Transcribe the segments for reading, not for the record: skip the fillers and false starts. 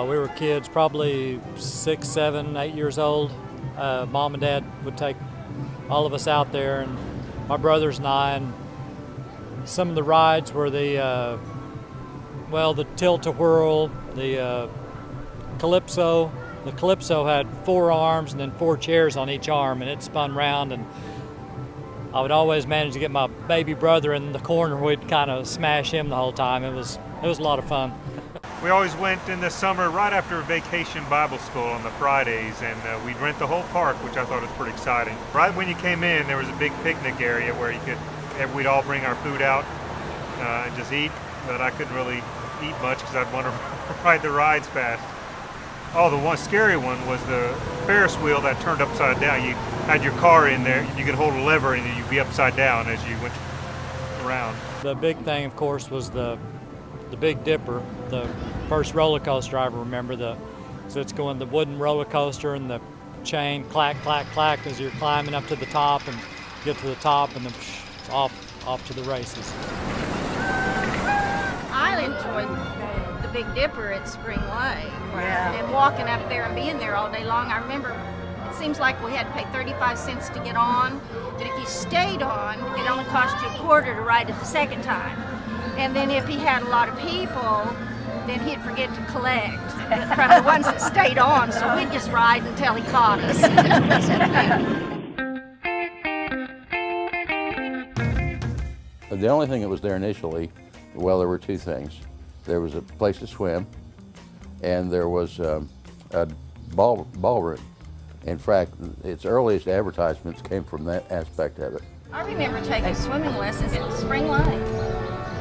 We were kids, probably 6, 7, 8 years old. Mom and Dad would take all of us out there, and my brothers and I, and some of the rides were the tilt-a-whirl, the calypso. The calypso had 4 arms and then 4 chairs on each arm, and it spun round, and I would always manage to get my baby brother in the corner. We'd kind of smash him the whole time. It was a lot of fun. We always went in the summer right after vacation Bible school on the Fridays, and we'd rent the whole park, which I thought was pretty exciting. Right when you came in, there was a big picnic area where we'd all bring our food out and just eat, but I couldn't really eat much because I'd want to ride the rides fast. Oh, the one scary one was the Ferris wheel that turned upside down. You had your car in there, you could hold a lever and you'd be upside down as you went around. The big thing, of course, was the Big Dipper, the first roller coaster I remember. So it's going the wooden roller coaster and the chain clack, clack, clack as you're climbing up to the top, and get to the top and then off to the races. I enjoyed the Big Dipper at Spring Lake. Yeah. And walking up there and being there all day long. I remember it seems like we had to pay 35 cents to get on, but if you stayed on, it only cost you $0.25 to ride it the second time. And then if he had a lot of people, then he'd forget to collect from the ones that stayed on, so we'd just ride until he caught us. The only thing that was there initially, well, there were 2 things. There was a place to swim, and there was a ballroom. In fact, its earliest advertisements came from that aspect of it. I remember taking swimming lessons at Spring Lake,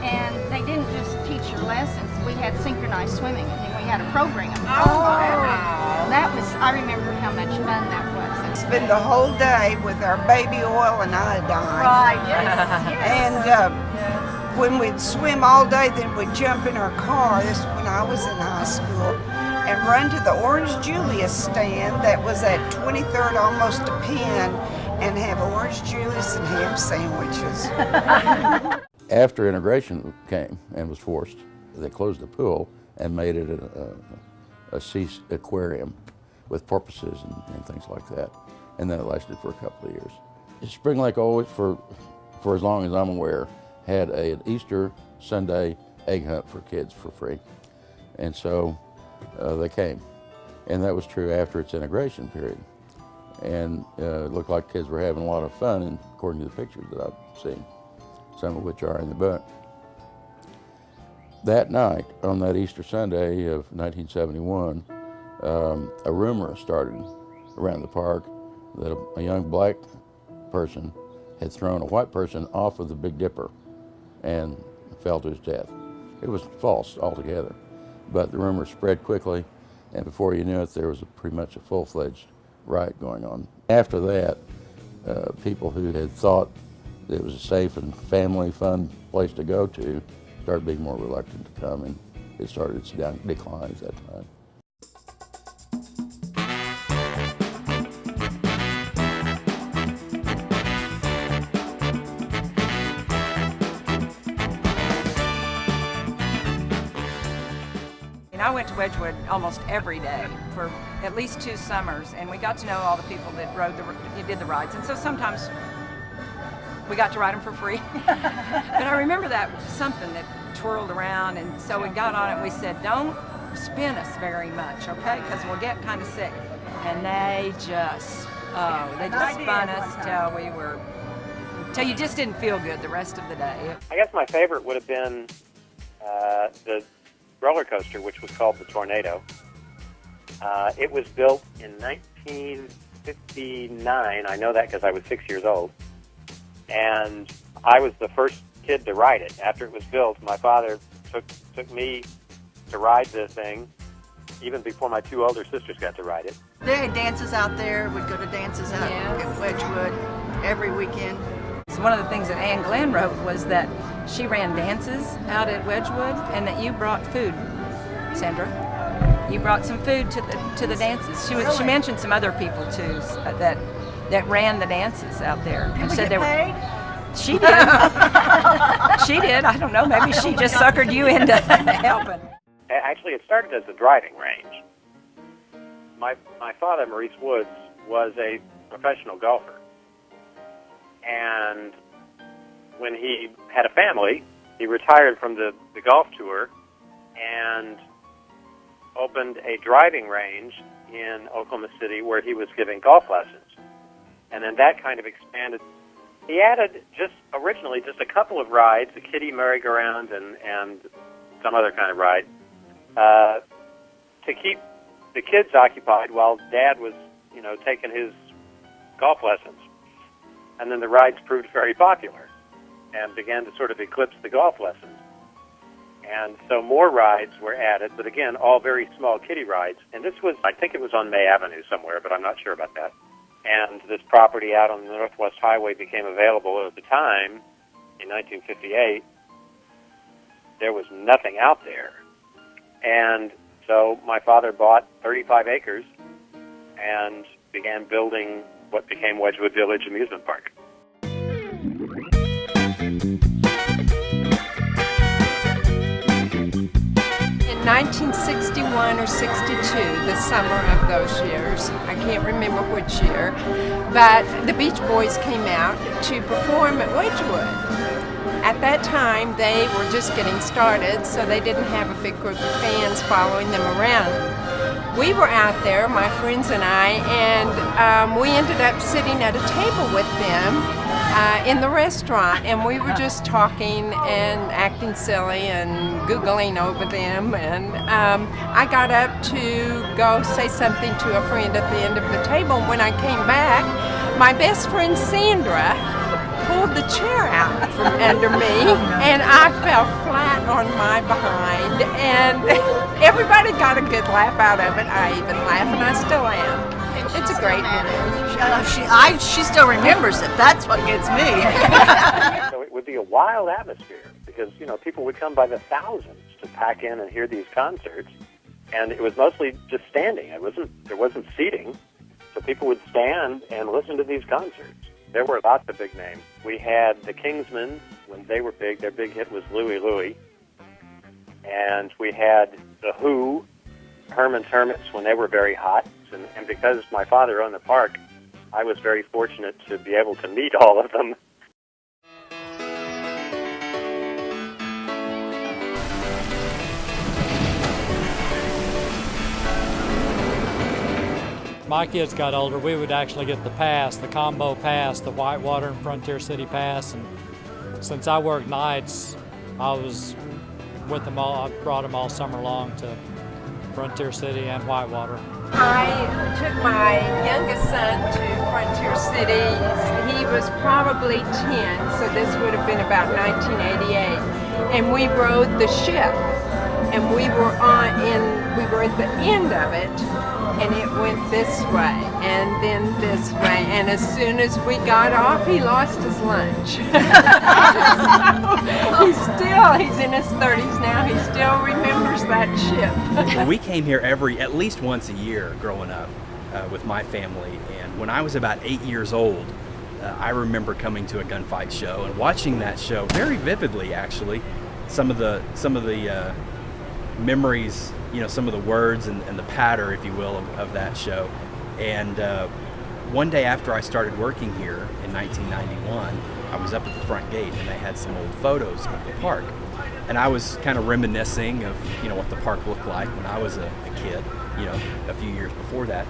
and they didn't just teach your lessons. We had synchronized swimming, and then we had a program. I remember how much fun that was. Spend the whole day with our baby oil and iodine. Right, yes. And when we'd swim all day, then we'd jump in our car, this is when I was in high school, and run to the Orange Julius stand that was at 23rd, almost a Penn, and have Orange Julius and ham sandwiches. After integration came and was forced, they closed the pool and made it a sea aquarium with porpoises and things like that. And then it lasted for a couple of years. Spring Lake always, for as long as I'm aware, had an Easter Sunday egg hunt for kids for free. And so they came. And that was true after its integration period. And it looked like kids were having a lot of fun, and according to the pictures that I've seen, some of which are in the book. That night, on that Easter Sunday of 1971, a rumor started around the park that a young black person had thrown a white person off of the Big Dipper and fell to his death. It was false altogether, but the rumor spread quickly, and before you knew it, there was pretty much a full-fledged riot going on. After that, people who had thought that it was a safe and family fun place to go to started being more reluctant to come, and it started its decline at that time. I went to Wedgewood almost every day for at least 2 summers, and we got to know all the people that did the rides, and so sometimes we got to ride them for free. But I remember that something that twirled around, and so we got on it and we said, don't spin us very much, okay, because we'll get kind of sick. And they just spun us till you just didn't feel good the rest of the day. I guess my favorite would have been the roller coaster, which was called the Tornado. It was built in 1959. I know that because I was 6 years old. And I was the first kid to ride it. After it was built, my father took me to ride the thing, even before my 2 older sisters got to ride it. They had dances out there. We'd go to dances out at Wedgewood every weekend. So one of the things that Ann Glenn wrote was that she ran dances out at Wedgewood, and that you brought food, Sandra. You brought some food to the dances. She mentioned some other people too that ran the dances out there. Did we get paid? She did. She did. I don't know. Maybe she just suckered you into helping. Actually, it started as a driving range. My father, Maurice Woods, was a professional golfer. And when he had a family, he retired from the golf tour and opened a driving range in Oklahoma City where he was giving golf lessons. And then that kind of expanded. He added originally just a couple of rides, a kiddie merry-go-round and some other kind of ride, to keep the kids occupied while Dad was, taking his golf lessons. And then the rides proved very popular and began to sort of eclipse the golf lessons. And so more rides were added, but again, all very small kiddie rides. And this was, I think it was on May Avenue somewhere, but I'm not sure about that. And this property out on the Northwest Highway became available at the time, in 1958. There was nothing out there. And so my father bought 35 acres and began building what became Wedgewood Village Amusement Park. In 1961 or 62, the summer of those years, I can't remember which year, but the Beach Boys came out to perform at Wedgewood. At that time, they were just getting started, so they didn't have a big group of fans following them around. We were out there, my friends and I, and we ended up sitting at a table with them in the restaurant, and we were just talking and acting silly and Googling over them, and I got up to go say something to a friend at the end of the table. When I came back, my best friend Sandra pulled the chair out from under me, and I fell flat on my behind, and everybody got a good laugh out of it. I even laugh, and I still am. It's a great memory. She still remembers it. That's what gets me. So it would be a wild atmosphere because, people would come by the thousands to pack in and hear these concerts, and it was mostly just standing. There wasn't seating, so people would stand and listen to these concerts. There were lots of big names. We had the Kingsmen when they were big. Their big hit was Louie Louie. And we had the Who, Herman's Hermits when they were very hot. And because my father owned the park, I was very fortunate to be able to meet all of them. My kids got older, we would actually get the pass, the combo pass, the Whitewater and Frontier City pass. And since I worked nights, I was with them all. I brought them all summer long to Frontier City and Whitewater. I took my youngest son to Frontier City. He was probably 10, so this would have been about 1988. And we rode the ship, and we were at the end of it, and it went this way and then this way, and as soon as we got off, he lost his lunch. He's in his 30s now, he still remembers that ship. We came here at least once a year growing up with my family, and when I was about 8 years old, I remember coming to a gunfight show and watching that show very vividly. Actually, some of the memories, some of the words and the patter, if you will, of that show. And one day after I started working here in 1991, I was up at the front gate and they had some old photos of the park. And I was kind of reminiscing of, what the park looked like when I was a kid, a few years before that,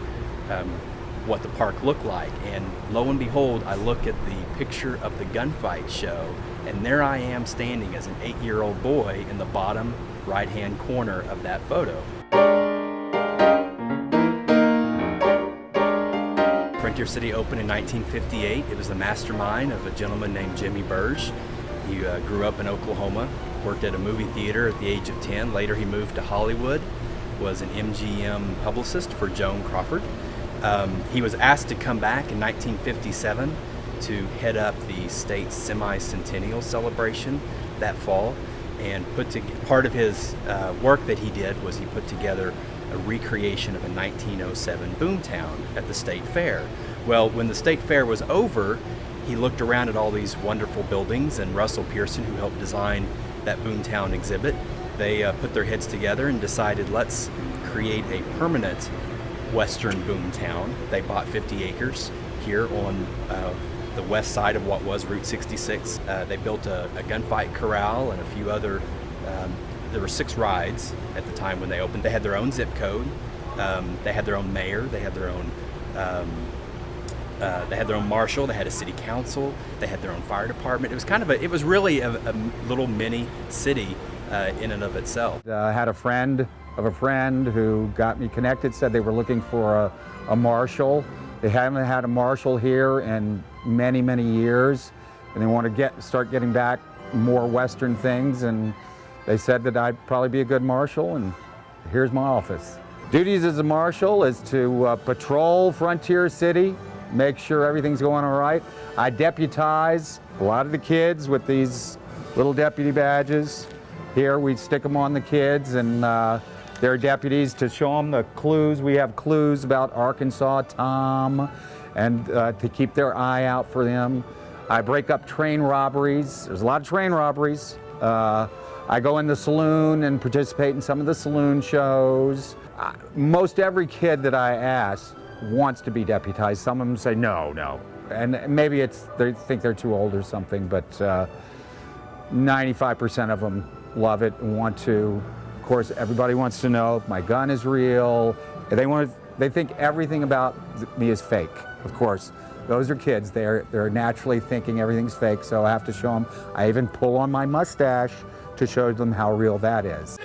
what the park looked like. And lo and behold, I look at the picture of the gunfight show, and there I am standing as an 8-year-old boy in the bottom right-hand corner of that photo. Frontier City opened in 1958. It was the mastermind of a gentleman named Jimmy Burge. He grew up in Oklahoma, worked at a movie theater at the age of 10. Later he moved to Hollywood, was an MGM publicist for Joan Crawford. He was asked to come back in 1957 to head up the state's semi-centennial celebration that fall, and part of his work that he did was he put together a recreation of a 1907 boomtown at the state fair. Well, when the state fair was over, he looked around at all these wonderful buildings, and Russell Pearson, who helped design that boomtown exhibit, they put their heads together and decided, let's create a permanent Western boom town. They bought 50 acres here on the west side of what was Route 66. They built a gunfight corral and a few other, there were 6 rides at the time when they opened. They had their own zip code. They had their own mayor. They had their own marshal. They had a city council. They had their own fire department. It was really a little mini city in and of itself. I had a friend of a friend who got me connected, said they were looking for a marshal. They haven't had a marshal here in many, many years, and they want to start getting back more Western things, and they said that I'd probably be a good marshal, and here's my office. Duties as a marshal is to patrol Frontier City, make sure everything's going all right. I deputize a lot of the kids with these little deputy badges. Here we stick them on the kids, and they're deputies to show them the clues. We have clues about Arkansas Tom, and to keep their eye out for them. I break up train robberies. There's a lot of train robberies. I go in the saloon and participate in some of the saloon shows. Most every kid that I ask wants to be deputized. Some of them say no. And maybe they think they're too old or something, but 95% of them love it and want to. Of course, everybody wants to know if my gun is real. They think everything about me is fake. Of course, those are kids. They're naturally thinking everything's fake, so I have to show them. I even pull on my mustache to show them how real that is.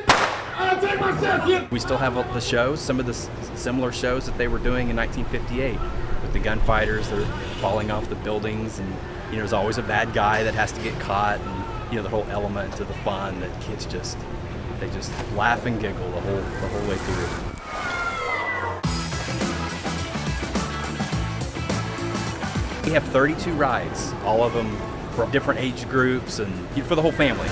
We still have the shows, some of the similar shows that they were doing in 1958 with the gunfighters. They're falling off the buildings, and there's always a bad guy that has to get caught, and the whole element of the fun that kids just laugh and giggle the whole way through. We have 32 rides, all of them for different age groups and for the whole family.